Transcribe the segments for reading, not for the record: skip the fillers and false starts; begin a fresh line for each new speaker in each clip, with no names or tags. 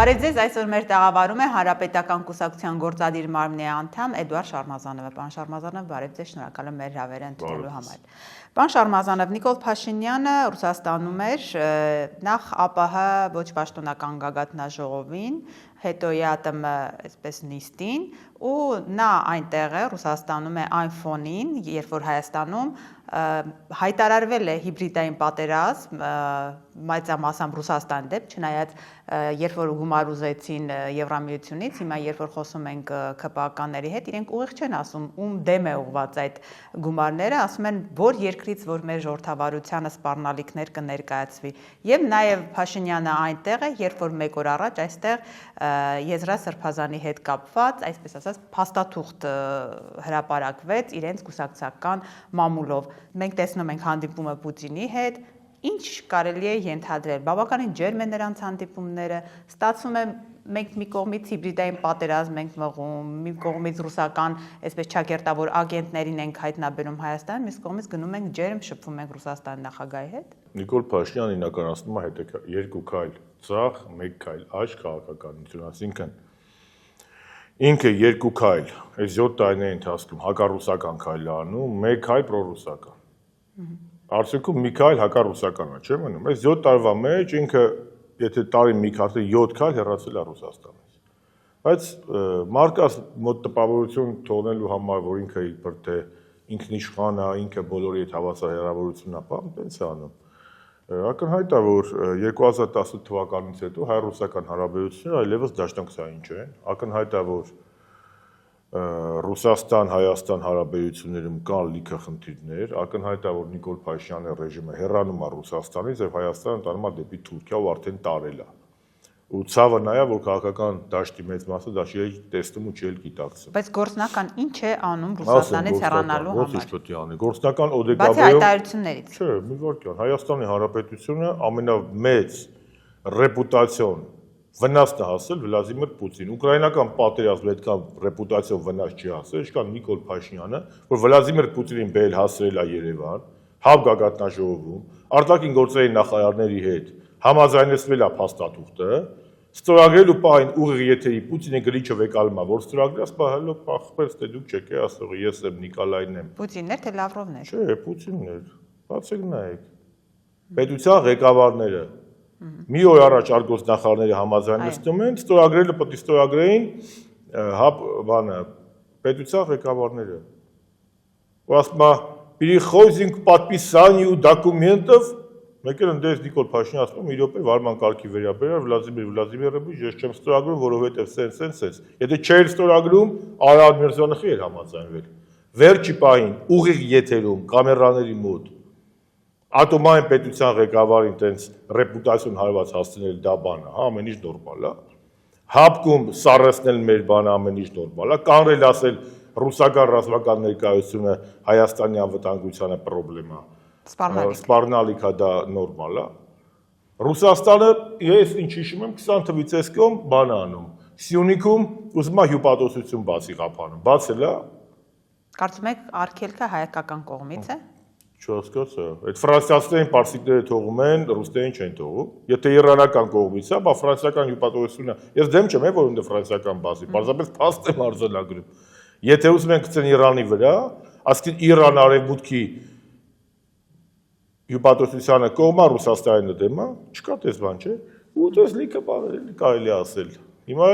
Բարև ձեզ, այսօր մեր տաղավարում է Հանրապետական կուսակցության գործադիր մարմնի անդամ Էդուարդ Շարմազանովը։ Պարոն Շարմազանով, բարև ձեզ, շնորհակալ եմ մեր հրավերը ընդունելու համար։ Պարոն Շարմազանով, Նիկոլ Փաշինյանը Ռուսաստանում էր, նախ ԱՊՀ ոչ պաշտոնական գագաթնաժողովին, հետո ԵԱՏՄ այսպես նիստին, ու նա այնտեղ է, Ռուսաստանում է այն ֆոնին, երբ որ Հայաստանում հայտարարվել է հիբրիդային պատերազմ, մեծամասամբ Ռուսաստանի դեմ, չնայած երբ որ գումար ուզեցին Եվրամիությունից, հիմա երբ որ խոսում ենք ՔՊԱ-ականների հետ, իրենք ուղիղ չեն ասում, ում դեմ է ուղված այդ գումարները, ասում են, որ երկրից, որ մեր ժողովրդավարությանը սպառնալիքներ կներկայացվի։ Եվ նաև Փաշինյանը այնտեղ է, երբ որ մեկ օր առաջ այստեղ Եզրա Սրբազանի հետ կապված, այսպես ասած, փաստաթուղթ հրապարակվեց իրենց կուսակցական մամուլով։ Մենք տեսնում ենք հանդիպումը Պուտինի հետ, ինչ կարելի է ենթադրել, բավականին ջերմ է նրանց հանդիպումները, ստացվում է մենք մի կողմից հիբրիդային պատերազմ ենք մղում, մի կողմից ռուսական այսպես չակերտավոր ագենտներին ենք հայտնաբերում Հայաստան, մյուս կողմից գնում ենք ջերմ, շփվում ենք Ռուսաստանի նախագահի հետ։
Նիկոլ Փաշինյանը իրականացնում է երկու քայլ ցախ, մեկ քայլ աճ քաղաքականություն, այսինքն ինքը երկու քայլ, այս 7 տարիների ընթացքում հակառուսական քայլ է անում, մեկ քայլ պրոռուսական։ Արդյունքում մի քայլ հակառուսական է, չէ՞ մնում։ Այս 7 տարվա մեջ ինքը, եթե տարին մի քայլ 7 քայլ հեռացել է Ռուսաստանից։ Բայց մարկած մոտ տպավորություն թողնելու համար, որ ինքը իբր թե ինքնիշխան է, ինքը բոլորի հետ հավասար հեռավորություն է, բան տենց է անում։ Ակնհայտ է, որ 2018 թվականից հետո հայ-ռուսական հարաբերությունները այլևս դաշնակցային չեն։ Ակնհայտ է, որ Ռուսաստան-Հայաստան հարաբերություններում կան լիքը խնդիրներ, ակնհայտ է, որ Նիկոլ Փաշինյանի ռեժիմը հեռանում է Ռուսաստանից եւ Հայաստանը տանում է դեպի Թուրքիա ու արդեն տարել է։ Ու ցավը նա է, որ քաղաքական դաշտի մեծ մասը դա չի տեսնում ու չի գիտակցում։
Բայց գործնական ինչ է անում Ռուսաստանից հեռանալու համար։
Ո՞նց պետք է անի։ Գործնական
Բացի հայտարարություններից։
Չէ, մի վարքյան, Հայաստանի Հանրապետությունը ամենամեծ ռեպուտացիոն վնասն է հասել Վլադիմիր Պուտին։ Ուկրաինական պատերազմը այդքան ռեպուտացիոն վնաս չի հասել, ինչքան Նիկոլ Փաշինյանը, որ Վլադիմիր Պուտինին բերել հասրել է Երևան, ՀԱԲ գագաթնաժողովում, արտաքին գործերի նախարարների հետ համաձայնեցվել է փաստաթուղթը, ստորագրելու պահին ուղիղ եթերի Պուտինը գրիչը վեկալում է, որ ստորագրած պահելով փախպես թե դուք չեք ասողը, ես եմ Նիկոլային եմ։
Պուտինն էր թե Լավրովն էր։
Չէ, Պուտինն էր։ Բացեք նայեք։ Պետության ղեկավարները մի օր առաջ արտգործնախարարները համաձայնեցնում են, ստորագրելը պետք է ստորագրեին պետության ղեկավարները։ Ու ասում է, «Переходим к подписанию документов», մեկ էլ ընդդես Նիկոլ Փաշինյանը ասում է, «Մի րոպե վարման կարգի վերաբերյալ Վլադիմիր Վլադիմիրովիչ, ես չեմ ստորագրում, որովհետև սենց։ Եթե չէր ստորագրում, Արարատ Միրզոյանը էր համաձայնվել։ Վերջի պահին ուղիղ եթերում կամերաների մոտ ատոմային պետության ղեկավարին տենց ռեպուտացիոն հարված հասցնել դա բանը, ամեն ինչ նորմալ է։ Հապկում սառեցնել մեր բանը ամեն ինչ նորմալ է, կանրել ասել ռուսական ռազմական ներկայությունը Հայաստանի անվտանգությանը պրոբլեմ է։ Սպառնալիք է, դա նորմալ է։ Ռուսաստանը, ես ինչ հիշում եմ, 20 թվականից այս կողմ բան անում։ Սյունիքում ուզում է հյուպատոսություն բացի ղափանում։ Բացել է։
Կարծում եք արգելքը հայկական կողմից է։
Չհասկացա։ Այդ ֆրանսիացիներին պարսիկները թողում են, ռուսներին չեն թողում։ Եթե իրանական կողմից է, բա ֆրանսիական հյուպատոսությունը, ես դեմ չեմ, որ ունի ֆրանսիական բազի, պարզապես փաստ եմ արձանագրում։ Եթե ուզում են գցեն Իրանի վրա, ասկին Իրան արևմուտքի հյուպատոսությանը կողմա Ռուսաստանը դեմ է, չկա տես բան, չէ։ Ու դες լիքը բաներ կարելի ասել։ Հիմա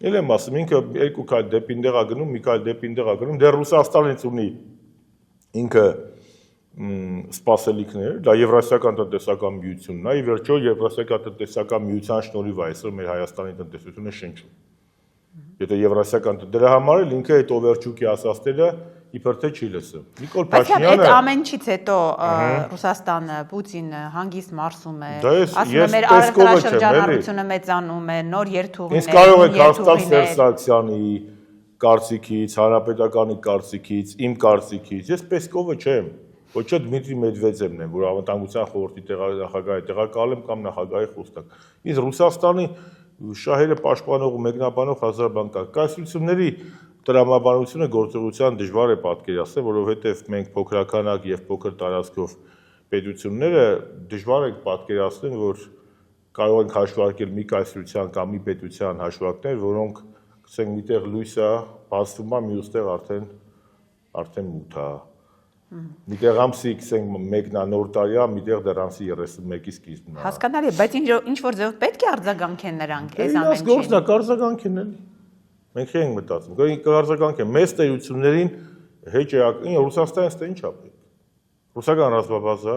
էլ եմ ասում, ինքը երկու քայլ դեպին դեղա գնում, մի քայլ դեպին դեղա գնում, դեռ Ռուսաստանից ունի ինքը սպասելիքներ, դա Եվրասիական տնտեսական միությունն է, ի վերջո Եվրասիական տնտեսական միության շնորհիվ է այսօր մեր Հայաստանի տնտեսությունը շնչում։ Եթե Եվրասիական դրա համար էլ ինքը այդ օվերչուկի ասածները իբր թե չի լսում։ Նիկոլ Փաշինյանը
այդ ամեն ինչից հետո Ռուսաստանը, Պուտինը հանգիստ մարսում է, ասում է մեր արևելաշրջանառությունը մեծանում է, նոր երթուղիներ։
Իսկ կարող եք հաստատ Սերժ Սարգսյանի կարծիքից, Հանրապետականի կարծիքից, իմ կարծիքից, ես Պեսկովը չեմ, ոչ թե Դմիտրի Մեդվեդևն եմ, որ անվտանգության խորհրդի նախագահի տեղակալ եմ կամ նախագահի խոսնակ։ Իսկ Ռուսաստանի շահերը պաշտպանող ու մեկնաբանող հազար բան կա։ Կայսրությունների տրամաբանությունը գործողության դժվար է պատկերացնել, որովհետև մենք փոքրականակ եւ փոքր տարածքով պետությունները դժվար է պատկերացնել, որ կարող ենք հաշվարկել մի կայսրության կամ մի պետության հաշվարկներ, որոնք ասենք միտեղ լույս է, բացվում է, մյուստեղ արդեն մութ է։ Միտեղ ամսի, ասենք, մեկն է նոր տարի է, միտեղ դեռ ամսի 31-ի սկիզբն է։
Հասկանալի է, բայց ինչ որ ձեւ պետք է արձագանքեն նրանք այս
Իրաց
ամենին։
գործն է, կարձագանքեն էլի։ Մենք չենք մտածում, կարձագանքեն մեծ տերություններին հեճեակին Ռուսաստանից թե ինչ ապրի։ Ռուսական ռազմաբազա,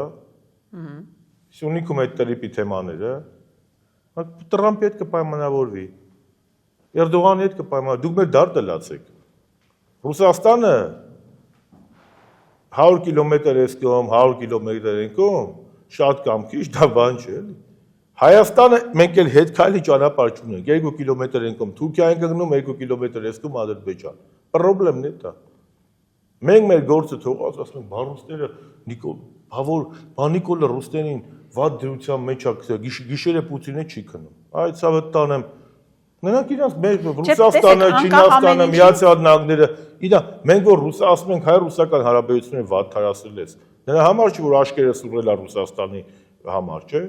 Սյունիքում այդ տրիպի թեմաները, Տրամպի հետ կպայմանավորվի, Էրդողանի հետ կպայմանավորվի, դուք մեր դարտը լացեք։ Ռուսաստանը 100 կիլոմետր ես կողմ, 100 կիլոմետր են կողմ, շատ կամ քիչ, դա բան չէ էլի։ Հայաստանը մենք էլ հետ քայլի ճանապարհ չունենք, 2 կիլոմետր են կողմ, Թուրքիա են գնում, 2 կիլոմետր ես կողմ Ադրբեջան։ Պրոբլեմն է դա։ Մենք մեր գործը թողած, ասում ենք, բա ռուսները Նիկոլը ռուսներին վատ դրության մեջ է, գիշերը Պուտինը չի քնում։ Այդ ցավը տանեմ։ Նրանք իրանք մեր Ռուսաստանը, Չինաստանը, Միացյալ Նահանգները, մենք որ ասում ենք հայ-ռուսական հարաբերությունները վատ թարասել ես։ Նրա համար չի որ աշկերը սուրել է Ռուսաստանի համար, չէ՞։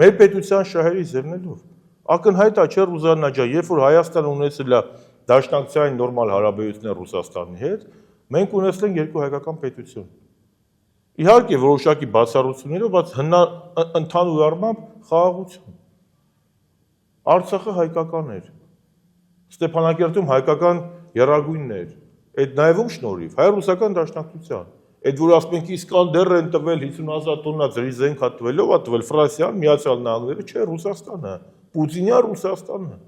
Մեր պետության շահերի զերնելով։ Ակնհայտ է չէ Ռուզաննա ջան, երբ որ Հայաստանը ունեցել է դաշնակցային նորմալ հարաբերություններ Ռուսաստանի հետ, մենք ունեցել ենք երկու հայկական պետություն։ Իհարկե որոշակի բացառություններով, բայց ընդհանուր առմամբ խաղաղություն։ Արցախը հայկական էր։ Ստեփանակերտում հայկական եռագույնն էր։ Այդ նաև ում շնորհիվ, հայ-ռուսական դաշնակցության։ Այդ որ ասում ենք Իսկանդեր են տվել 50,000 տոննա ջրի զենք հա տվել, ով է տվել Ֆրանսիան, Միացյալ Նահանգները, չէ, Ռուսաստանը, Պուտինյան Ռուսաստանը։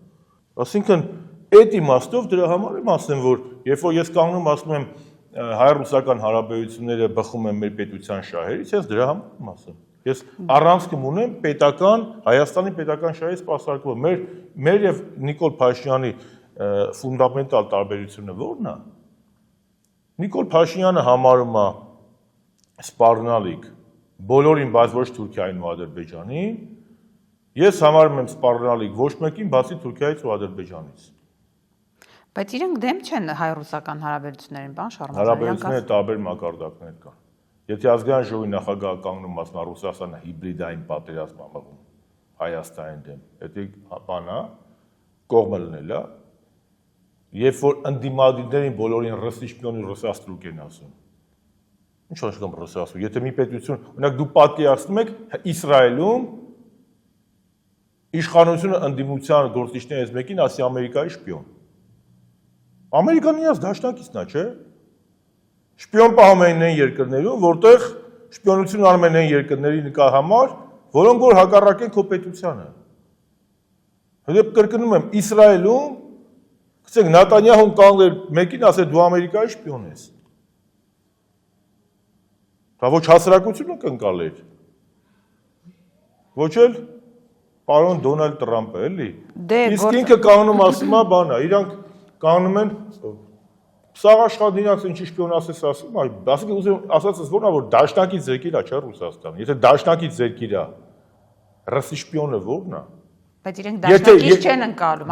Այսինքն այդ իմաստով դրա համար եմ ասում, որ երբ որ ես կանգնում ասում եմ հայ-ռուսական հարաբերությունները բխում են մեր պետության շահերից, ես դրա համար եմ ասում։ Ես առանցքում ունեմ պետական, Հայաստանի պետական շահի սպասարկումը, մեր եւ Նիկոլ Փաշինյանի ֆունդամենտալ տարբերությունը ո՞րն է։ Նիկոլ Փաշինյանը համարում է սպառնալիք բոլորին, բայց ոչ Թուրքիային ու Ադրբեջանին։ Ես համարում եմ սպառնալիք ոչ մեկին, բացի Թուրքիայից ու Ադրբեջանից։
Բայց իրենք դեմ չեն հայ-ռուսական հարաբերություններին, բան Շարմազան։
Հարաբերությունները տարբեր մակարդակներ կան։ Եթե ազգային ժողովի նախագահը կանգնում ասում է Ռուսաստանը հիբրիդային պատերազմ ամաղում Հայաստանի դեմ, դա բան է, կողմը լինել է, երբ որ ընդդիմադիրներին բոլորին ռուսիշպիոնի ռուսաստրուկ են ասում։ Ինչ ասում ռուսաստրուկ, եթե մի պետություն, օրինակ դու պատկերացնում եք Իսրայելում իշխանությունը ընդդիմության գործիչներից մեկին ասի Ամերիկայի շպիոն։ Ամերիկան իրաց դաշնակիցն է, չէ՞։ Շպիոն պահում են այն երկրներում, որտեղ շպիոնություն անում են այն երկրների համար, որոնք որ հակառակ են քո պետությանը։ Հետո կրկնում եմ, Իսրայելում, գցենք Նատանյահուն կանգնել մեկին ասել դու Ամերիկայի շպիոն ես։ Դա ոչ հասարակությունը կընկալեր։ Ոչ էլ պարոն Դոնալդ Տրամպը, էլի։ Իսկ ինքը կանոնում ասում է բանա, իրանք կանում են սաղ աշխատն իրանք ինչի շպիոն ասես ասում, ասենք ուզում ասածս որն է, որ դաշնակից ձերքիր է, չէ Ռուսաստանը, եթե դաշնակից ձերքիր է, ռուսի շպիոնը որն է։
Բայց իրենք դաշնակից չեն ընկալում,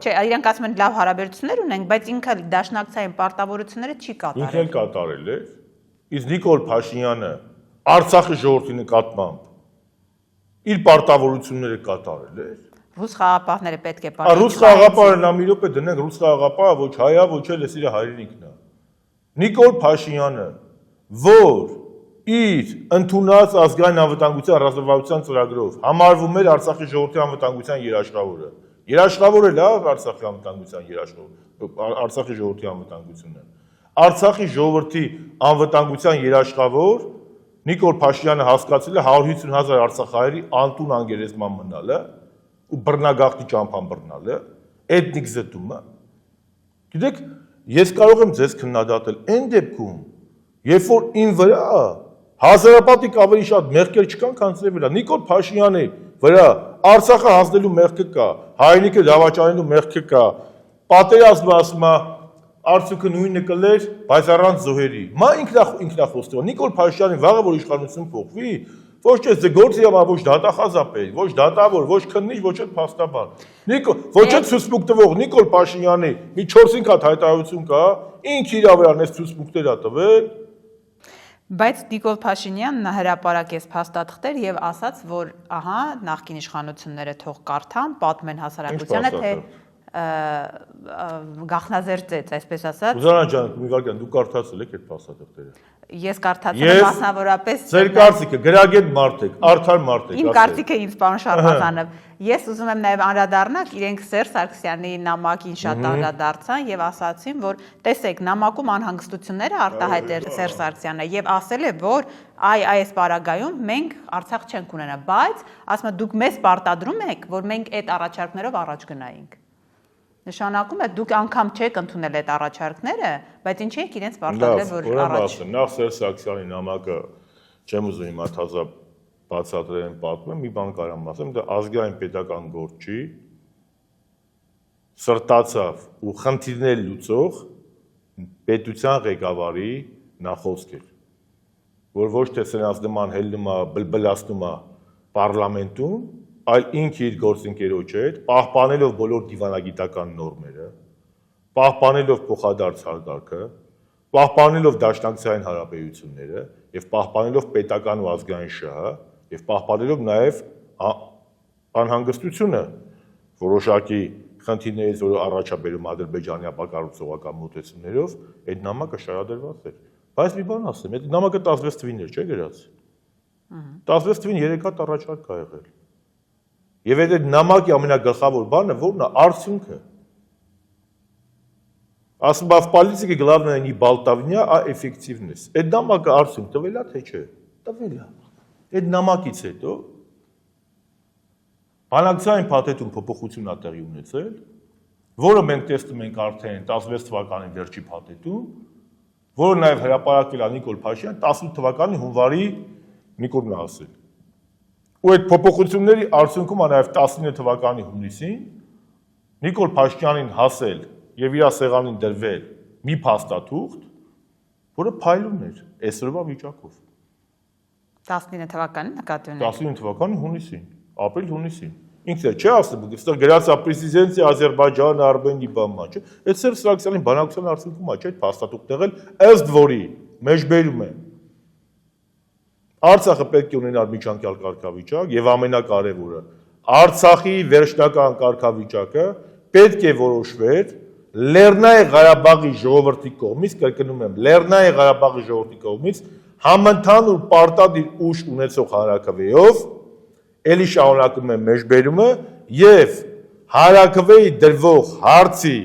Չէ,
իրենք ասում են լավ հարաբերություններ ունենք, բայց ինքը դաշնակցային պարտավորությունները չի կատարել։
Ինքը էլ կատարել է, իսկ Նիկոլ Փաշինյանը Արցախի ժողովրդի նկատմամբ իր պարտավորությունները կատարել է։
Ռուս խաղաղապահները պետք է պարտադիր։
Ռուս խաղաղապահը նա մի րոպե դնենք, ռուս խաղաղապահը ոչ հայ է, ոչ էլ էս իր հայրենիքն է։ Նիկոլ Փաշինյանը, որ իր ընդունած ազգային անվտանգության ռազմավարության ծրագրով համարվում էր Արցախի ժողովրդի անվտանգության երաշխավորը։ Երաշխավոր էլ է Արցախի անվտանգության երաշխավոր, Արցախի ժողովրդի անվտանգությունը։ Արցախի ժողովրդի անվտանգության երաշխավոր Նիկոլ Փաշինյանը հասկացել է 150,000 արցախահայերի անտուն անգերեզման մնալը ու բռնագաղթի ճամփան բռնալը, էթնիկ զտումը։ Գիտեք, ես կարող եմ ձեզ քննադատել այն դեպքում, երբ որ ին վրա հազարապատիկ ավելի շատ մեղքեր չկան, քան ձեր վրա։ Նիկոլ Փաշինյանի վրա Արցախը հանձնելու մեղքը կա, հայրենիքը դավաճանելու մեղքը կա, պատերազմը ասում է արդյունքը նույնը կլեր, բայց առանց զոհերի։ Մա ինքնախոստով Նիկոլ Փաշինյանի վաղը որ իշխանություն փոխվի, ոչ թե գործի համար ոչ դատախազապեր, ոչ դատավոր, ոչ քննիչ, ոչ էլ փաստաբան։ Ոչ էլ ցուցմուկ տվող Նիկոլ Փաշինյանի մի 4-5 հատ հայտարարություն կա, ինքը իր վրան էս ցուցմուկներ ա տվել։
Բայց Նիկոլ Փաշինյանն հրապարակեց փաստաթղթեր եւ ասաց, որ ահա նախկին իշխանությունները թող կարդան, պատմեն հասարակությանը, թե գախնազերծեց, այսպես ասած։
Ուզանա ջան, Միգալյան, դու կարդացել եք այդ փաստաթղթերը։
Ես կարդացել եմ մասնավորապես։
Ձեր կարծիքը գրագետ մարդ եք, արդար մարդ եք,
Իմ կարծիքը ինձ պարոն Շարմազանով։ Ես ուզում եմ նաև անդրադառնալ, իրենք Սերժ Սարգսյանի նամակին շատ անդրադարձան եւ ասացին, որ տեսեք, նամակում անհանգստությունները արտահայտել Սերժ Սարգսյանը եւ ասել է, որ այս պարագայում մենք Արցախ չենք ունենա, բայց ասում եմ դուք մեզ պարտադրում եք, որ մենք այդ առաջարկներով առաջ գնայինք։ Նշանակում է դուք անգամ չեք ընդունել այդ առաջարկները, բայց ինչի եք իրենց պարտադրել, որ առաջ։
Նախ Սերժ Սարգսյանի նամակը չեմ ուզում հիմա թազա բացատրել եմ պատմեմ, մի բան կարամ ասեմ, դա ազգային պետական գործ չի, սրտացավ ու խնդիրներ լուծող պետության ղեկավարի նախոսք էր, որ ոչ թե սրանց նման հելնումա, բլբլացնումա պարլամենտում, այլ ինքը իր գործընկերոջ հետ, պահպանելով բոլոր դիվանագիտական նորմերը, պահպանելով փոխադարձ հարգարքը, պահպանելով դաշնակցային հարաբերությունները եւ պահպանելով պետական ու ազգային շահը եւ պահպանելով նաեւ անհանգստությունը որոշակի խնդիրներից, որ առաջաբերում Ադրբեջանի ապակառուցողական մոտեցումներով, այդ նամակը շարադրված էր։ Բայց մի բան ասեմ, այդ նամակը 16 թվին էր, չէ՞ գրած։ 16 թվին 3 հատ առաջարկ կա եղել։ Եվ այդ նամակի ամենագլխավոր բանը որն է արդյունքը։ Ասում բավ политики главное не болтовня, а эффективность։ Այդ նամակը արդյունք տվել է թե չէ։ Տվել է։ Այդ նամակից հետո բանակցային փաթեթում փոփոխություն ա տեղի ունեցել, որը մենք տեսնում ենք արդեն 16 թվականի վերջի փաթեթում, որը նաև հրապարակվել է Նիկոլ Փաշինյան 18 թվականի հունվարի Նիկոլն ասել։ Ու այդ փոփոխությունների արդյունքում է նաև 19 թվականի հունիսին Նիկոլ Փաշինյանին հասել եւ իր սեղանին դրվել մի փաստաթուղթ, որը փայլուն էր այսօրվա վիճակով։
19 թվականի նկատի ունեք։
19 թվականի հունիսին, ապրիլ-հունիսին։ Ինքն էլ չի ասում, այստեղ գրած է պրեզիդենտի Ադրբեջան, Արմենիա բանմա, չէ։ Այդ Սերժ Սարգսյանի բանակցության արդյունքում է, չէ, այդ փաստաթուղթ տեղել, ըստ որի մեջբերում է Արցախը պետք է ունենար միջանկյալ կարգավիճակ եւ ամենակարևորը Արցախի վերջնական կարգավիճակը պետք է որոշվեր Լեռնային Ղարաբաղի ժողովրդի կողմից, կրկնում եմ, Լեռնային Ղարաբաղի ժողովրդի կողմից համընդհանուր պարտադիր ուժ ունեցող հանրաքվեով, ելի շարունակում եմ մեջբերումը եւ հանրաքվեի դրվող հարցի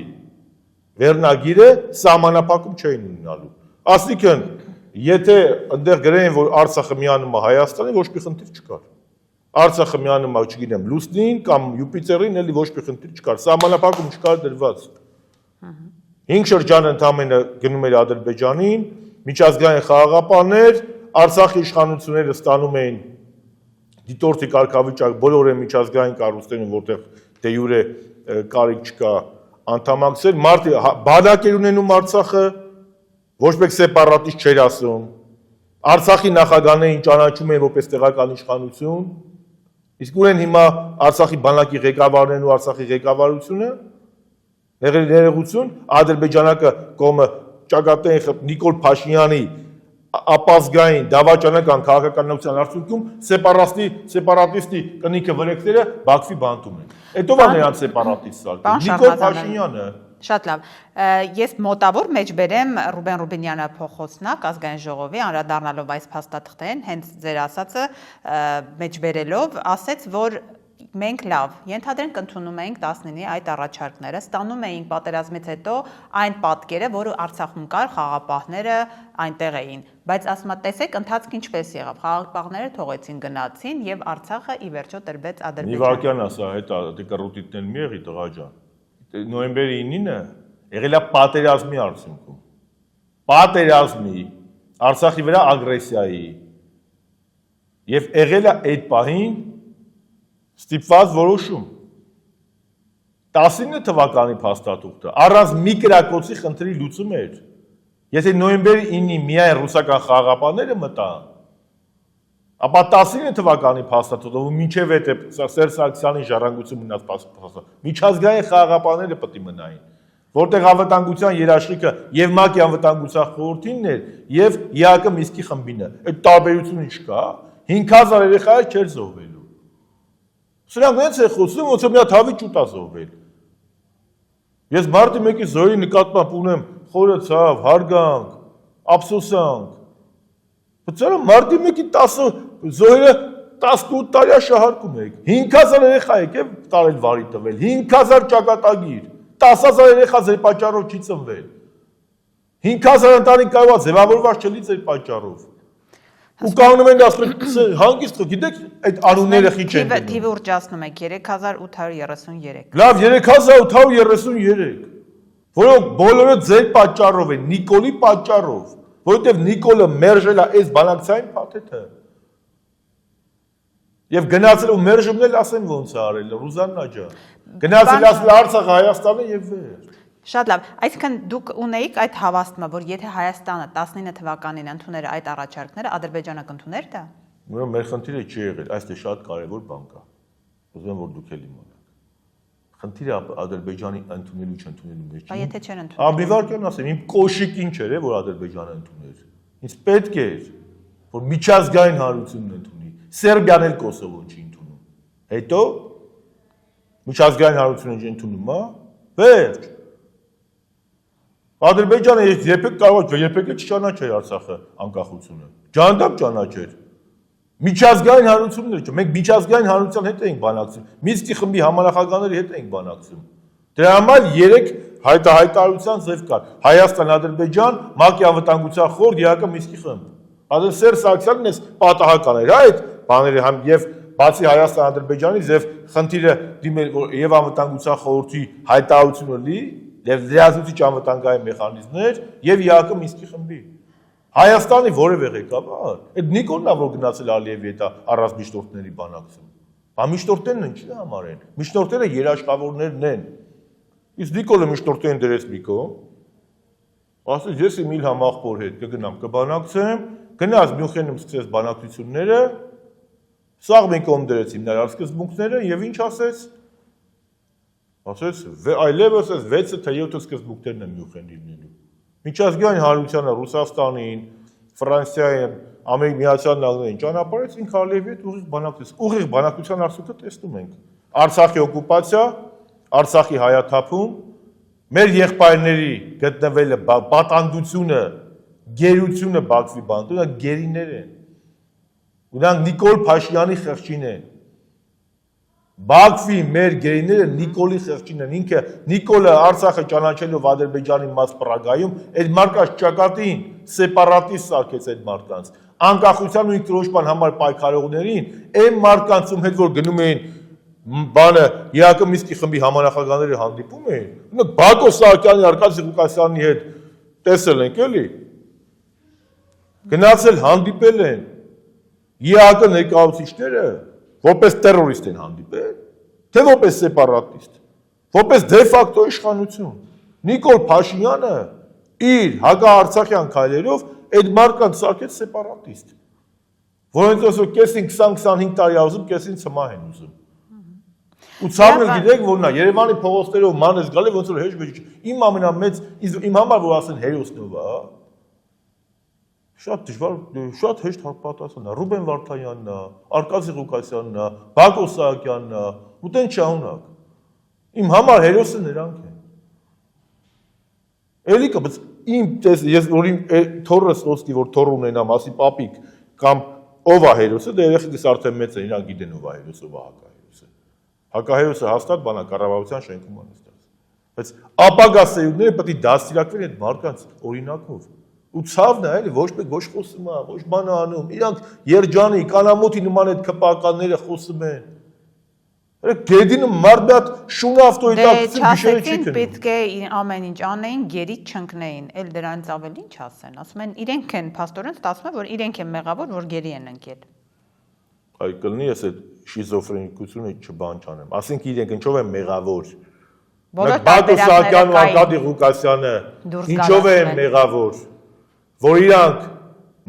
վերնագիրը սահմանափակում չէին ունենալու։ Այսինքն, եթե այնտեղ գրեն, որ Արցախը միանում է Հայաստանին, ոչ մի խնդիր չկար։ Արցախը միանում է, չգիտեմ, Լուսնին կամ Յուպիտերին, էլի ոչ մի խնդիր չկար, սահմանափակում չկար դրված։ 5 շրջան ընդամենը գնում էր Ադրբեջանին, միջազգային խաղաղապահներ, Արցախի իշխանությունները ստանում էին դիտորդի կարգավիճակ բոլոր այն միջազգային կառույցներում, որտեղ դե յուրե կարիք չկա անդամակցել, մարդը բանակ էր ունենում Արցախը, ոչ մեկ սեպարատիստ չէր ասում։ Արցախի նախագահներին ճանաչում էին որպես տեղական իշխանություն, իսկ ուրեն հիմա Արցախի բանակի ղեկավարներն ու Արցախի ղեկավարությունը ներողություն, ադրբեջանական կողմը ճակատային Նիկոլ Փաշինյանի ապազգային դավաճանական քաղաքականության արդյունքում սեպարատիստի կնիքը վրեքները Բաքվի բանտում են։ Էդով է նրանց սեպարատիստ սարքել։ Նիկոլ Փաշինյանը։
Շատ լավ։ Ես մոտավոր մեջ բերեմ Ռուբեն Ռուբինյանը փոխոցնակ ազգային ժողովի անդրադառնալով այս փաստաթղթերին, հենց ձեր ասածը մեջ բերելով, ասեց, որ մենք լավ, ենթադրենք ընդունում էինք 19-ի այդ առաջարկները, ստանում էինք պատերազմից հետո այն պատկերը, որը Արցախում կար, խաղաղապահները այնտեղ էին, բայց ասում եմ, տեսեք, ընթացքը ինչպես եղավ, խաղաղապահները թողեցին գնացին եւ Արցախը ի վերջո տրվեց Ադրբեջանին։
Նիվարքյան ասա, հետա դե կռուտիտն մի եղի տղա ջան։ Նոյեմբերի 9-ը եղել է պատերազմի արդյունքում։ Պատերազմի, Արցախի վրա ագրեսիայի եւ եղել է այդ պահին ստիպված որոշում 19 թվականի փաստաթուղթը առանց մի կրակոցի խնդրի լուծում էր։ Եթե նոյեմբերի 9-ի միայն ռուսական խաղաղապահները մտան, ապա 19 թվականի փաստաթուղթը ու մինչև այդ Սերժ Սարգսյանի ժառանգություն մնաց փաստաթուղթը, միջազգային խաղաղապահները պետք է մնային։ որտեղ անվտանգության երաշխիքը եւ ՄԱԿ-ի անվտանգության խորհրդինն էր եւ ԵԱԿ Մինսկի խմբինը։ Այդ տարբերությունը չկա, 5000 երեխա չէր զոհվելու։ Սրանք նենց է խոսում, ոնց որ մի հատ հավի ճուտ է զոհվել։ Ես մարտի 1-ի զոհի նկատմամբ ունեմ խորը ցավ, հարգանք, ափսոսանք։ Բայց մարտի 1-ի 10 զոհերը 18 տարի շահարկում եք, 5000 երեխա եք տարել վարի տվել, 5000 ճակատագիր, 10000 երեխա ձեր պատճառով չի ծնվել, 5000 ընտանիք կարող է ձևավորված չլի ձեր պատճառով։ Ու կանոնում են ասում հանգիստ գիտեք այդ անունները խիչ են դնում։
Թիվը ուռճացնում եք 3833։
Լավ 3833, որոնք բոլորը ձեր պատճառով են, Նիկոլի պատճառով, որովհետև Նիկոլը մերժել է այս բանակցային փաթեթը։ Եվ գնացել ու մերժումն էլ ասեմ ոնց է արել Ռուզաննա ջան։ Գնացել ասել Արցախը Հայաստանը եւ վերջ։
Շատ լավ, այսինքն դուք ունեիք այդ հավաստումը, որ եթե Հայաստանը 19 թվականին ընդուներ այդ առաջարկները, Ադրբեջանը կընդուներ դա։
Ուրեմն մեր խնդիրը չի եղել, այստեղ շատ կարևոր բան կա։ Ուզում եմ որ դուք էլ իմանաք։ Խնդիրը Ադրբեջանի ընդունելու չընդունելու մեջ չի։
Բայց եթե չեն ընդունել։
Աբիվարկյան ասեմ, իմ կոշիկին չէր, որ Ադրբեջանը ընդուներ։ Ինձ պետք էր, որ միջազգային հանրությունն ընդունի։ Սերբիան էլ Կոսովոն չի ընդունում։ Հետո միջազգային հանրությունը ընդունում է, վերջ։ Ադրբեջանը երբեք կարող է երբեք չճանաչեր Արցախը անկախությունը։ Ջանդամ ճանաչեր։ Միջազգային հանրությունները չէ, մենք միջազգային հանրության հետ էինք բանակցում։ Մինսկի խմբի համանախագահների հետ էինք բանակցում։ Դրա համար 3 հայտարարության ձև կար։ Հայաստան, Ադրբեջան, ՄԱԿ-ի անվտանգության խորհուրդ, ԵԱԿ Մինսկի խումբ։ Ասել Սերժ Սարգսյանն էս պատահական էր, այդ բաները համ եւ բացի Հայաստան, Ադրբեջանից եւ խնդիրը դիմել եւ անվտանգության խորհրդի հայտարարությունը լի եւ լիազուցիչ անվտանգային մեխանիզմներ եւ ԵԱԿ Մինսկի խմբի։ Հայաստանի որևէ ղեկավար, այդ Նիկոլն է որ գնացել Ալիևի հետ առանց միջնորդների բանակցում։ Բա միջնորդներն ինչի համար են։ Միջնորդները երաշխավորներն են։ Իսկ Նիկոլը միջնորդներին դրեց մի կողմ։ Ասեց ես իմ Իլհամ աղբոր հետ կգնամ կբանակցեմ, գնաց Մյունխենում սկսեց բանակցությունները, սաղ մի կողմ դրեց իմ նրա սկզբունքները եւ ինչ ասեց։ Ասեց այլևս այս 6-ը թե 7-ը սկզբունքներն են Մյունխենի լինելու։ Միջազգային հանրությանը Ռուսաստանին, Ֆրանսիային, Միացյալ Նահանգներին ճանապարհեց ինք Ալիևի հետ ուղիղ բանակցեց։ Ուղիղ բանակցության արդյունքը տեսնում ենք։ Արցախի օկուպացիա, Արցախի հայաթափում, մեր եղբայրների գտնվելը պատանդությունը, գերությունը Բաքվի բանտը գերիներ են։ Ուրանք Նիկոլ Փաշինյանի խեղճին են։ Բաքվի մեր գերիները Նիկոլի խեղճին են։ Ինքը Նիկոլը Արցախը ճանաչելով Ադրբեջանի մաս Պրագայում այդ մարկած ճակատին սեպարատիստ սարքեց այդ մարկանց։ Անկախության ու ինքնորոշման համար պայքարողներին այն մարկանցում հետ որ գնում էին բանը ԵԱԿ Մինսկի խմբի համանախագահները հանդիպում էին։ Ունենք Բակո Սահակյանի, Արկադի Ղուկասյանի հետ տեսել ենք էլի։ Գնացել հանդիպել են ԵԱԿ ներկայացուցիչները որպես տերորիստ են հանդիպել, թե որպես սեպարատիստ, որպես դե ֆակտո իշխանություն։ Նիկոլ Փաշինյանը իր հակաարցախյան քայլերով այդ մարկանց սարքեց սեպարատիստ, որոնց ասում կեսին 20-25 տարի ուզում, կեսին ցմահ են ուզում։ Ու ցավն էլ գիտեք որ նա Երևանի փողոցներով մանես գալի ոնց որ հեշտ իմ ամենամեծ իմ համար որ ասեն հերոսնով է, շատ դժվար, շատ հեշտ պատասխան է, Ռուբեն Վարդանյանն է, Արկադի Ղուկասյանն է, Բակո Սահակյանն է, ու տեն չանունակ։ Իմ համար հերոսը նրանք են։ Էլի կա, բայց իմ ես որ իմ թորս ոսկի որ թոր ունենամ, ասի պապիկ կամ ով է հերոսը, դե երեխեքս արդեն մեծ են, իրանք գիտեն ով է հերոսը, ով է հակահերոսը։ Հակահերոսը հաստատ բանա կառավարության շենքում է նստած։ Բայց ապագա սերունդները պետք է դաստիարակվեն այդ մարդկանց օրինակով։ Ու ցավն է, էլի ոչ մեկ ոչ խոսում է, ոչ բան է անում։ Իրանք երջանի, կանամոթի նման այդ քպականները խոսում են։ Գեդինը մարդ մի հատ շունը ավտոյետակցություն գիշերը չի քնում։
Պետք է ամեն ինչ անեին, գերի չընկնեին, էլ դրանից ավելի ինչ ասեն։ Ասում են իրենք են, փաստորեն ստացվում է, որ իրենք են մեղավոր, որ գերի են ընկել։
Այ կլինի ես այդ շիզոֆրենիկությունը չբան չանեմ։ Ասենք իրենք ինչով են մեղավոր։ Բակո Սահակյանն ու Արկադի Ղուկասյանը ինչով են մեղավոր, որ իրանք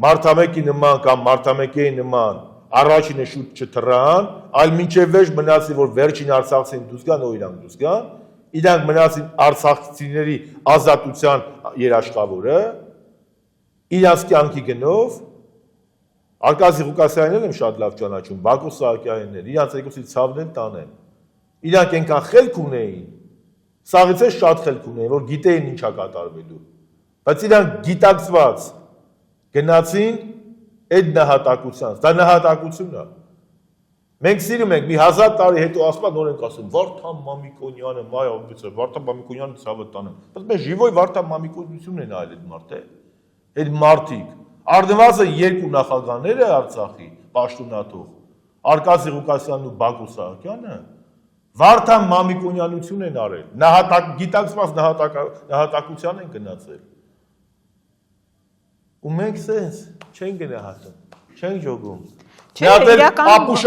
մարդամեկի նման կամ մարդամեկի նման առաջինը շուտ չթռան, այլ մինչև վերջ մնացի որ վերջին Արցախցին դուրս գան, ու իրանք դուրս գան, իրանք մնացին արցախցիների ազատության երաշխավորը, իրանց կյանքի գնով, Արկադի Ղուկասյանն եմ շատ լավ ճանաչում, Բակո Սահակյանն էր, իրանց երկուսի ցավն են տանեն, իրանք այնքան խելք ունեին, սաղից էլ շատ խելք ունեին, որ գիտեին ինչա կատարվելու, բայց իրանք գիտակցված գնացին այդ նահատակության, դա նահատակություն է։ Մենք սիրում ենք մի 1000 տարի հետո ասում նոր ենք ասում Վարդան Մամիկոնյանը, մայ ովից է, Վարդան Մամիկոնյանը ցավը տանը։ Բայց մենք ժիվոյ Վարդան Մամիկոնությունն են այլ այդ մարդը։ Այդ մարդիկ Արդնվազը երկու նախագահները Արցախի պաշտոնաթող Արկադի Ղուկասյանն ու Բակո Սահակյանը Վարդան Մամիկոնյանություն են արել, գիտակցված նահատակության են գնացել։ Ու մենք սենց չենք գնահատում, չենք ժողում։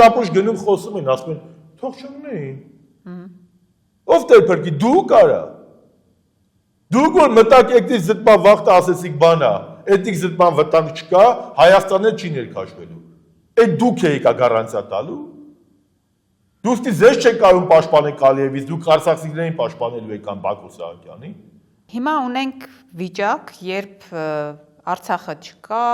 Ապուշ գնում խոսում են, ասում են, թող չունեին։ Ով տերպրկի, դու կարա։ Դուք որ մտակ եկտից զտման վաղտը ասեցիք բանա, էդիկ զտման վտանգ չկա, Հայաստանը չի ներքաշվելու։ Այդ դուք էիք գարանտիա տալու։ Դուք ձեզ չեք կարող պաշտպանել Ալիևից, դուք արցախցիներին պաշտպանելու եք կամ Բակո Սահակյանին։
Հիմա ունենք վիճակ, երբ Արցախը չկա,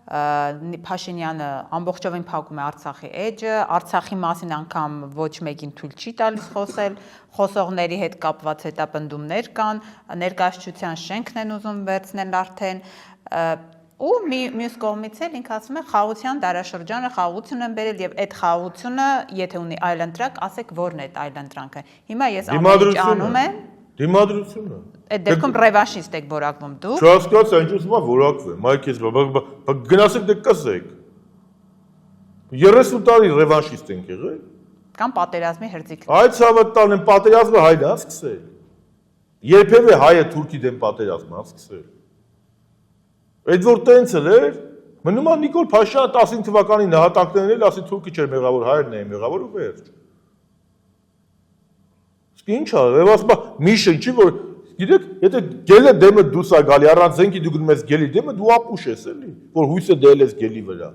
Փաշինյանը ամբողջովին փակում է Արցախի էջը, Արցախի մասին անգամ ոչ մեկին թույլ չի տալիս խոսել, խոսողների հետ կապված հետապնդումներ կան, ներկայացության շենքն են ուզում վերցնել արդեն, ու մյուս կողմից էլ ինքը ասում է խաղաղության դարաշրջանը խաղաղություն են բերել եւ այդ խաղաղությունը եթե ունի այլընտրանք, ասեք որն է այդ այլընտրանքը։ Հիմա ես ամեն ինչ անում եմ
Դիմադրությունը։
Այդ դեպքում ռևանշիստ եք որակվում դուք։
Չհասկաց, այնպես ումա որակվեմ, այքես գնացեք դե կսեք։ 30 տարի ռևանշիստ ենք եղել։
Կամ պատերազմի հրձիքն։
Այդ ցավը տանեն պատերազմը հայն է սկսել։ Երբևէ հայը թուրքի դեմ պատերազմը սկսել։ Այդ որ տենց էր, մնում է Նիկոլ Փաշինյանը 15 թվականի նահատակներն էլ ասի թուրքը չէր մեղավոր, հայերն էին մեղավոր ու վերջ։ Ինչ է, եւ ասում է միշը ինչի որ գիտեք, եթե գելը դեմը դուս է գալի, առանց զենքի դու գնում ես գելի դեմը, դու ապուշ ես էլի, որ հույսը դել ես գելի վրա։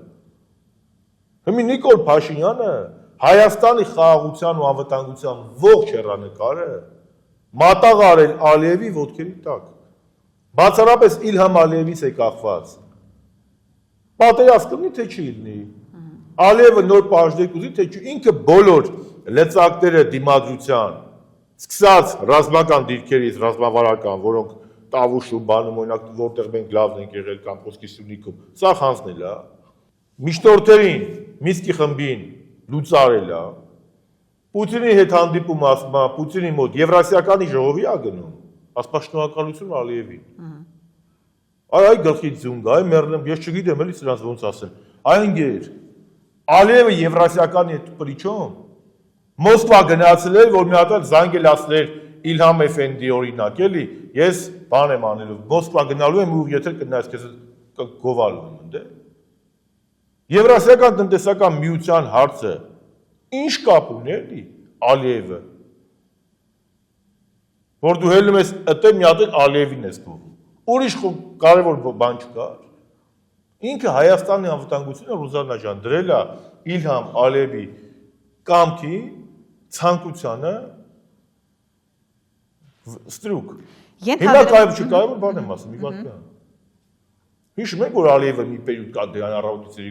Հիմա Նիկոլ Փաշինյանը Հայաստանի խաղաղության ու անվտանգության ողջ հեռանկարը մատաղ արել Ալիևի ոտքերի տակ։ Բացառապես Իլհամ Ալիևից է կախված։ Պատերազմ կլինի թե չի լինի։ Ալիևը նոր պաշտեք ուզի թե չի, ինքը բոլոր լծակները դիմադրության սկսած ռազմական դիրքերից, ռազմավարական, որոնք Տավուշ ու բանում օրինակ որտեղ մենք լավն ենք եղել կամ Խոսքի Սյունիքում, սա խանձնել է։ Միջնորդերին, Միսկի խմբին լուծարել է։ Պուտինի հետ հանդիպում ասում է, Պուտինի մոտ Եվրասիականի ժողովի է գնում, ասում է շնորհակալություն Ալիևին։ Այ գլխից ձունգ, այ մեռնեմ, ես չգիտեմ էլի սրանց ոնց ասեմ։ Այ ընկեր, Ալիևը Եվրասիականի հետ պրիչոմ Մոսկվա գնացել էր, որ մի հատ զանգել ասել Իլհամ Էֆենդի օրինակ, էլի, ես բան եմ անելու, Մոսկվա գնալու եմ ու եթե կնայես քեզ գովալու եմ, դե։ Եվրասիական տնտեսական միության հարցը ինչ կապ ունի, էլի, Ալիևը։ Որ դու հելնում ես այդտեղ մի հատ Ալիևին ես գովում։ Ուրիշ կարևոր բան չկա։ Ինքը Հայաստանի անվտանգությունը Ռուզաննա ջան դրել է Իլհամ Ալիևի կամքի ցանկությանը ստրուկ։ Հիմա կարևոր բան եմ ասում, մի վարքան։ Հիշում եք, որ Ալիևը մի պերիոդ կա դրան առավոտից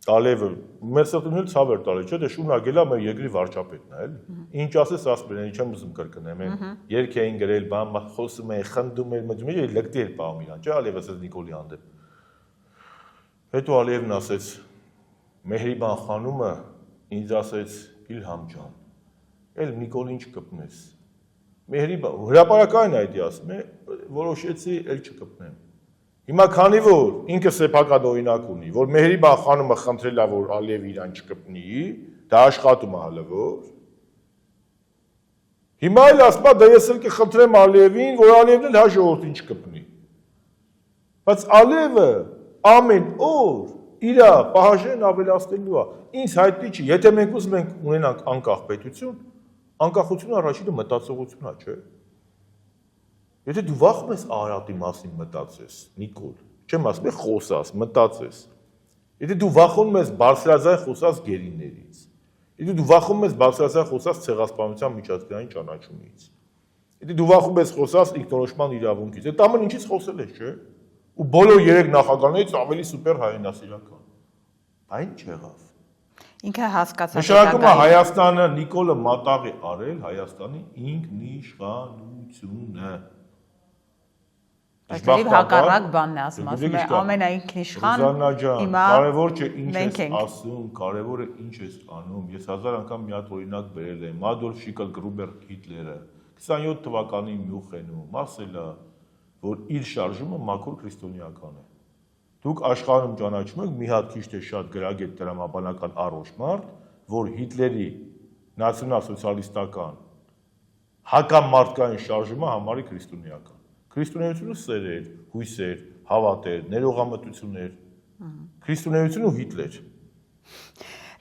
Ալիևը մեր սրտին էլ ցավ էր տալի, չէ՞, դե շունակել է մեր երկրի վարչապետն է, էլի։ Ինչ ասես ասում են, չեմ ուզում կրկնեմ, երգ էին գրել, բան խոսում էին, խնդում էին, մտնում էին, լկտի էր պահում իրան, չէ՞, Ալիևը ասեց Նիկոլի հանդեպ։ Հետո Ալիևն ասեց Մեհրիբան խանումը ինձ ասեց Իլհամ ջան, էլ Նիկոլին չկպնես։ Մեհրիբան հրապարակային այդ ասում է, որոշեցի էլ չկպնեմ։ Հիմա քանի որ ինքը սեփական օրինակ ունի, որ Մեհրիբան խանումը խնդրել է, որ Ալիևը իրան չկպնի, դա աշխատում է հələ որ։ Հիմա էլ ասում է, դա ես էլ կխնդրեմ Ալիևին, որ Ալիևն էլ հա ժողովրդին չկպնի։ Բայց Ալիևը ամեն օր իր պահանջներն ավելացնելու է։ Ինձ հայտնի չի, եթե մենք ուզում ենք ունենանք անկախ պետություն, անկախությունը առաջինը մտածողությունն է, չէ՞։ Եթե դու վախում ես Արարատի մասին մտածես, Նիկոլ, չեմ ասում, խոսաս, մտածես։ Եթե դու վախում ես բարձրաձայն խոսած գերիներից, Եթե դու վախում ես բացասական խոսած ցեղասպանության միջազգային ճանաչումից։ Եթե դու վախում ես խոսած ինքնորոշման իրավունքից, այդ ամեն ինչից խոսել ես, չէ՞։ Ու բոլոր 3 նախագահներից ավելի սուպեր հայրենասիրական։ Այն չեղավ։
Ինքը հասկացած
Նշանակում է Հայաստանը Նիկոլը մատաղ է արել Հայաստանի ինքնիշխանությունը։
Բայց դեպի հակառակ բանն է ասում, ասում է ամենաինքնիշխան
հիմա կարևոր չէ ինչ ես ասում, կարևորը ինչ ես անում։ Ես 1000 անգամ մի հատ օրինակ բերել եմ Ադոլֆ Շիկլգրուբեր Հիտլերը 27 թվականի Մյունխենում ասել է, որ իր շարժումը մաքուր քրիստոնեական է։ Դուք աշխարհում ճանաչում եք մի հատ քիչ թե շատ գրագետ տրամաբանական առողջ մարդ, որ Հիտլերի նացիոնալ-սոցիալիստական հակամարտկային շարժումը համարի քրիստոնեական։ Քրիստոնեությունը սեր էր, հույս էր, հավատ էր, ներողամտություն էր։ Քրիստոնեությունը ու Հիտլեր։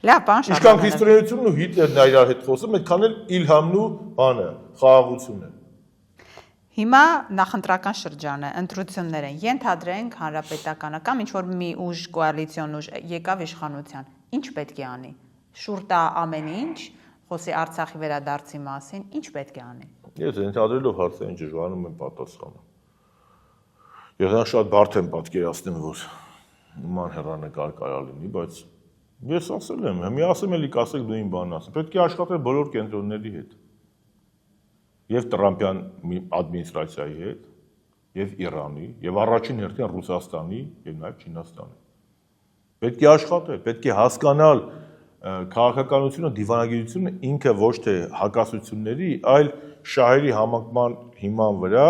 Լավ, բան շատ։
Ինչքան քրիստոնեությունն ու Հիտլերն իրար հետ խոսում, այդքան էլ Իլհամն ու բանը, խաղաղությունը։
Հիմա նախընտրական շրջան է, ընտրություններ են։ Ենթադրենք հանրապետականը կամ ինչ որ մի ուժ, կոալիցիոն ուժ եկավ իշխանության։ Ինչ պետք է անի։ Շուռ տա ամեն ինչ, խոսի Արցախի վերադարձի մասին, ինչ պետք է անի։
Ես ենթադրելով հարցերին դժվարանում եմ պատասխանը։ Ես շատ բարդ եմ պատկերացնում, որ նման հեռանկար կարա լինի, բայց ես ասել եմ, մի ասեմ էլի կասեք դու իմ բանն ասեմ։ Պետք է աշխատել բոլոր կենտրոնների հետ։ Եվ Տրամպյան ադմինիստրացիայի հետ, եւ Իրանի, եւ առաջին հերթին Ռուսաստանի, եւ նաեւ Չինաստանի։ Պետք է աշխատել, պետք է հասկանալ քաղաքականությունը, դիվանագիտությունը ինքը ոչ թե հակասությունների, այլ շահերի համակման հիման վրա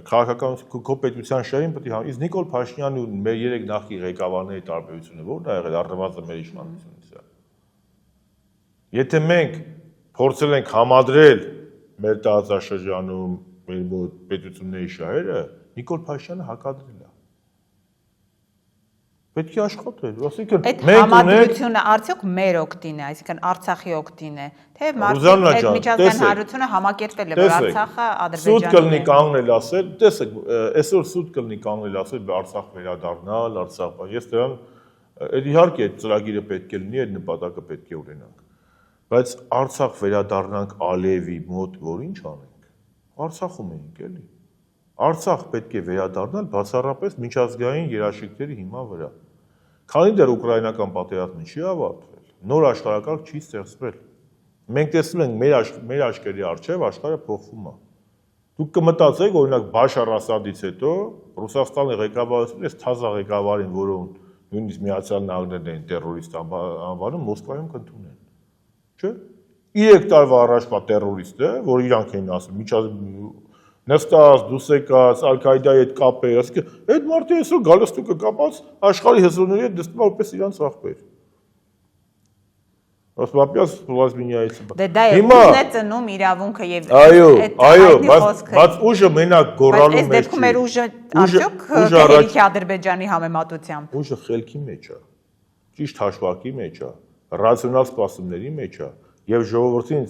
քաղաքականություն քո պետության շահին պետք է իսկ Նիկոլ Փաշինյանի ու մեր 3 նախկին ղեկավարների տարբերությունը ո՞րն է եղել առնվազն մեր իշխանությունից։ Եթե մենք փորձել ենք համադրել մեր տարածաշրջանում մեր մոտ պետությունների շահերը, Նիկոլ Փաշինյանը հակադրել է։ Պետք է աշխատել, ասիկան
մենք համադրությունը արդյոք մեր օգտին է, այսինքն Արցախի օգտին է, թե մարդիկ այդ միջազգային հանրությունը համակերպել է, որ Արցախը Ադրբեջանի։
Սուտ կլինի կանգնել ասել, տեսեք, այսօր սուտ կլինի կանգնել ասել Արցախ վերադառնալ, Արցախ, ես դրան իհարկե այդ ծրագիրը պետք է լինի, այդ նպատակը պետք է ունենանք։ Բայց Արցախ վերադառնանք Ալիևի մոտ, որ ինչ անենք։ Արցախում էինք էլի։ Արցախ պետք է վերադառնալ բացառապես միջազգային երաշխիքների հիման վրա։ Քանի դեռ ուկրաինական պատերազմը չի ավարտվել, նոր աշխարհակարգ չի ստեղծվել։ Մենք տեսնում ենք մեր աչքերի առջև աշխարհը փոխվում է։ Դուք կմտածեք, օրինակ Բաշար Ասադից հետո Ռուսաստանի ղեկավարությունը այս թազա ղեկավարին, որոնք նույնիսկ Միացյալ Նահանգներն են տերորիստ անվանում, Մոսկվայում կընդունեն։ Չէ՞։ 3 տարվա առաջվա տերորիստը, որ իրանք էին ասում, նստած, դուսեկած, Ալ-Կայդայի հետ կապեր, ասիկա, այդ մարդը այսօր գալստուկը կապած աշխարհի հզորների հետ դստում է որպես իրանց աղբեր։ Ասպապյաս Վլադիմիրյայից։
Դե դա է ուժն է ծնում իրավունքը եւ
այո, բայց ուժը մենակ գոռալու մեջ չի։ Այս
դեպքում մեր ուժը արդյոք Հերիքի Ադրբեջանի համեմատությամբ։
Ուժը խելքի մեջ է։ Ճիշտ հաշվարկի մեջ է, ռացիոնալ սպասումների մեջ է։ Եվ ժողովրդին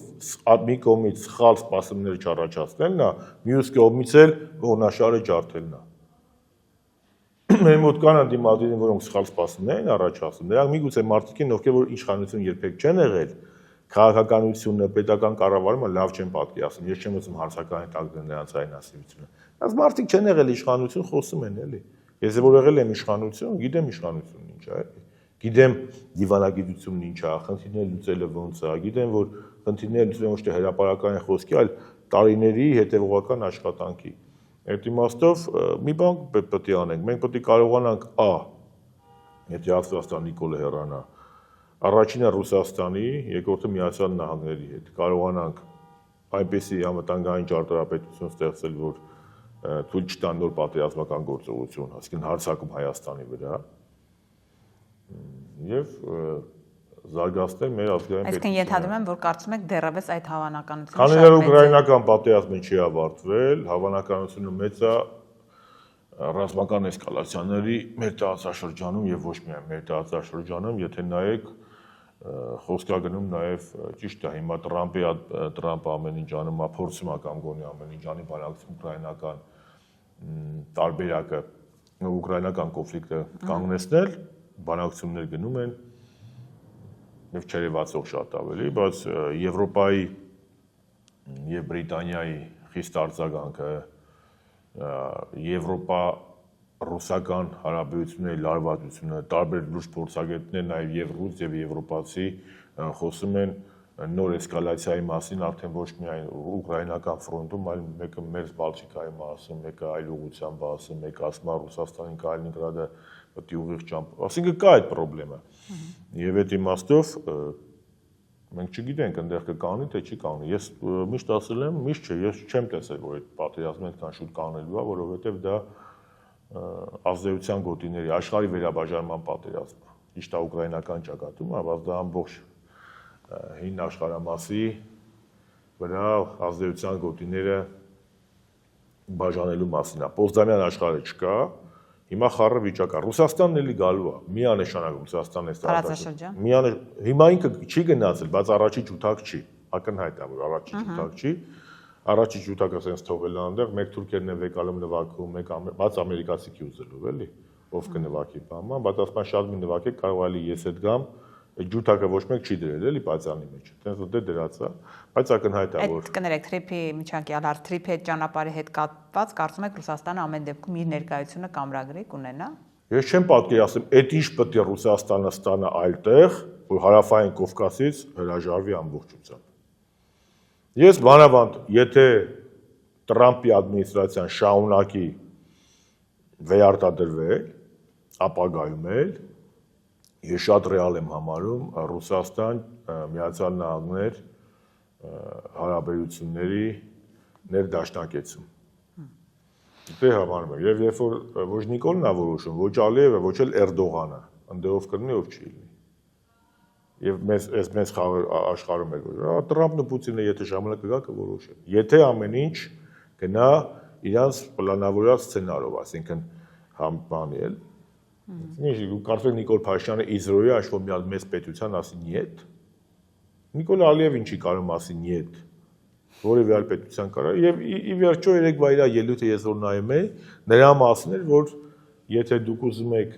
մի կողմից սխալ սպասումներ չառաջացնելն է, մյուս կողմից էլ ողնաշարը ջարդելն է։ Մեր մոտ կան անդիմադիրներ, որոնք սխալ սպասումներ են առաջացնում։ Նրանք միգուցե մարդիկ են, ովքեր որ իշխանություն երբեք չեն եղել, քաղաքականությունը, պետական կառավարումը լավ չեն պատկերացնում։ Ես չեմ ուզում հարցականի տակ դնել նրանց այն ասիվությունը։ Բայց մարդիկ չեն եղել իշխանություն, խոսում են էլի։ Ես որ եղել եմ իշխանություն, գիտեմ իշխանությունն ինչ է, էլի։ Գիտեմ դիվանագիտությունն ինչ է, խնդիրները լուծելը ոնց է, գիտեմ որ խնդիրները լուծելը ոչ թե հրապարակային խոսքի, այլ տարիների հետևողական աշխատանքի։ Այդ իմաստով մի բան պետք է անենք, մենք պետք է կարողանանք եթե Ռուսաստան Նիկոլը հեռանա, առաջինը Ռուսաստանի, երկրորդը Միացյալ Նահանգների հետ կարողանանք այնպեսի անվտանգային ճարտարապետություն ստեղծել, որ թույլ չտան նոր պատերազմական գործողություն, այսինքն հարձակում Հայաստանի վրա եւ զարգացնել մեր ազգային պետությունը։
Այսինքն ենթադրում եմ, որ կարծում եք դեռևս այդ հավանականությունը
քանի դեռ ուկրաինական պատերազմը չի ավարտվել, հավանականությունը մեծ է ռազմական էսկալացիաների մեր տարածաշրջանում եւ ոչ միայն մեր տարածաշրջանում, եթե նայեք խոսքա գնում նաեւ ճիշտ է հիմա Տրամպը ամեն ինչ անում է, փորձում է կամ գոնե ամեն ինչ անի բանակցում ուկրաինական տարբերակը ուկրաինական կոնֆլիկտը կանգնեցնել, բանակցություններ գնում են եւ չերևացող շատ ավելի, բայց Եվրոպայի եւ Բրիտանիայի խիստ արձագանքը Եվրոպա-ռուսական հարաբերությունների լարվածությունը, տարբեր լուրջ փորձագետներ, նաեւ եւ ռուս եւ եվրոպացի խոսում են նոր էսկալացիայի մասին, արդեն ոչ միայն ուկրաինական ֆրոնտում, այլ մեկը մեր Բալթիկայի մասին, մեկը այլ ուղղությամբ ասում, մեկը ասում է Ռուսաստանի Կալինինգրադը պետք է ուղիղ ճամփ։ Այսինքն կա այդ խնդրեմը։ Եվ այդ իմաստով մենք չգիտենք այնտեղ կկանի թե չի կանի։ Ես միշտ ասել եմ, միշտ չէ, ես չեմ տեսել, որ այդ պատերազմը այդքան շուտ կանելու է, որովհետև դա ազդեցության գոտիների աշխարհի վերաբաժանման պատերազմ է։ Ճիշտ է ուկրաինական ճակատում, բայց դա ամբողջ հին աշխարհամասի վրա ազդեցության գոտիները բաժանելու մասին է։ Պոստդամյան աշխարհը չկա, հիմա խառը վիճակ է։ Ռուսաստանն էլի գալու է, միանշանակ Ռուսաստանն է
տարածաշրջան։
Հիմա ինքը չի գնացել, բայց առաջի ջութակ չի, ակնհայտ է, որ առաջի ջութակ չի։ Առաջի ջութակը sense թողել է այնտեղ, մեկ թուրքերն են վեկալում նվագում, մեկ բայց ամերիկացի չի ուզելու, էլի, ով կնվագի բանման, բայց ասում շատ մի նվագեք, կարող է ես այդ գամ, այդ ջութակը ոչ մեկ չի դրել, էլի պայծանի մեջ։ Տենց որ դե դրած է, բայց ակնհայտ է, որ
այդ կներեք թրիփի միջանկյալ թրիփի հետ ճանապարհի հետ կապված կարծում եք Ռուսաստանը ամեն դեպքում իր ներկայությունը կամրագրի կունենա։
Ես չեմ պատկերացնում, այդ ինչ պետք է Ռուսաստանը ստանա այլտեղ, որ հարավային Կովկասից հրաժարվի ամբողջությամբ։ Ես բանավանդ, եթե Տրամպի ադմինիստրացիան շարունակի վերարտադրվել, ապագայում էլ ես շատ ռեալ եմ համարում Ռուսաստան Միացյալ Նահանգներ հարաբերությունների ներդաշնակեցում։ Դե համարում եմ, եւ երբ որ ոչ Նիկոլն է որոշում, ոչ Ալիևը, ոչ էլ Էրդողանը, ընդդեով կրնի ով չի լինի։ Եվ մեզ աշխարհում է որ Տրամպն ու Պուտինը եթե ժամանակը գա կորոշեն։ Եթե ամեն ինչ գնա իրանց պլանավորած սցենարով, այսինքն բանի էլ։ Ինչ կարծեք Նիկոլ Փաշինյանը Իսրայելի աշխարհի մի հատ մեծ պետության ասի նիետ։ Նիկոլ Ալիևին չի կարող ասի նիետ։ Որևէ այլ պետության կարող եւ ի վերջո երեկվա իր ելույթը ես որ նայում եմ, նրա մասն էր, որ եթե դուք ուզում եք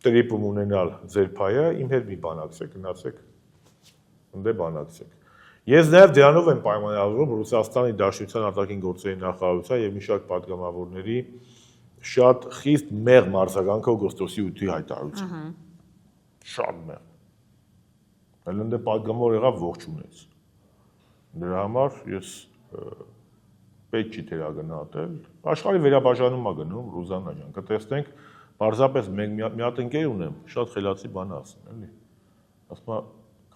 տրիպում ունենալ ձեր փայը, իմ հետ մի բանակցեք, գնացեք, ընդե բանակցեք։ Ես նաև դրանով եմ պայմանավորվում Ռուսաստանի Դաշնության արտաքին գործերի նախարարության եւ մի շարք պատգամավորների շատ խիստ մեղմ արձագանքը օգոստոսի 8-ի հայտարարության։ Շատ մեղմ։ Այլ ընդե պատգամավոր եղավ ողջունեց։ Դրա համար ես պետք չի թերագնահատել։ Աշխարհի վերաբաժանումա գնում Ռուզաննա ջան, կտեսնենք Պարզապես մի հատ ընկեր ունեմ, շատ խելացի բան ասում, էլի։ Ասում է,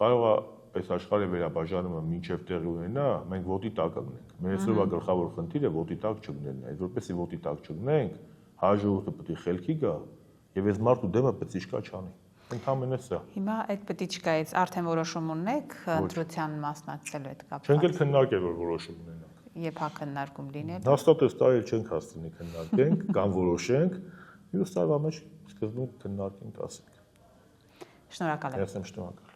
կարող է այս աշխարհի վերաբաժանումը մինչև տեղի ունենա, մենք ոտի տակ կգնենք։ Մեր այսօրվա գլխավոր խնդիրը ոտի տակ չգնելն է։ Այդ որպեսզի ոտի տակ չգնենք, հաջորդը պետք է խելքի գա, եւ այս մարդու դեմը պետք է իշկա չանի։ Ընդհանրապես սա։
Հիմա այդ պետիչկայից արդեն որոշում ունեք ընտրության մասնակցելու հետ կապված։
Չենք էլ քննարկել որ որոշում ունենանք։
Երբ հա քննարկում լինել։
Հաստատես տարի չենք հասցնի քննարկենք, կամ որոշենք, մյուս տարվա մեջ սկզբում քննարկենք, ասենք։
Շնորհակալ եմ։
Ես եմ շնորհակալ։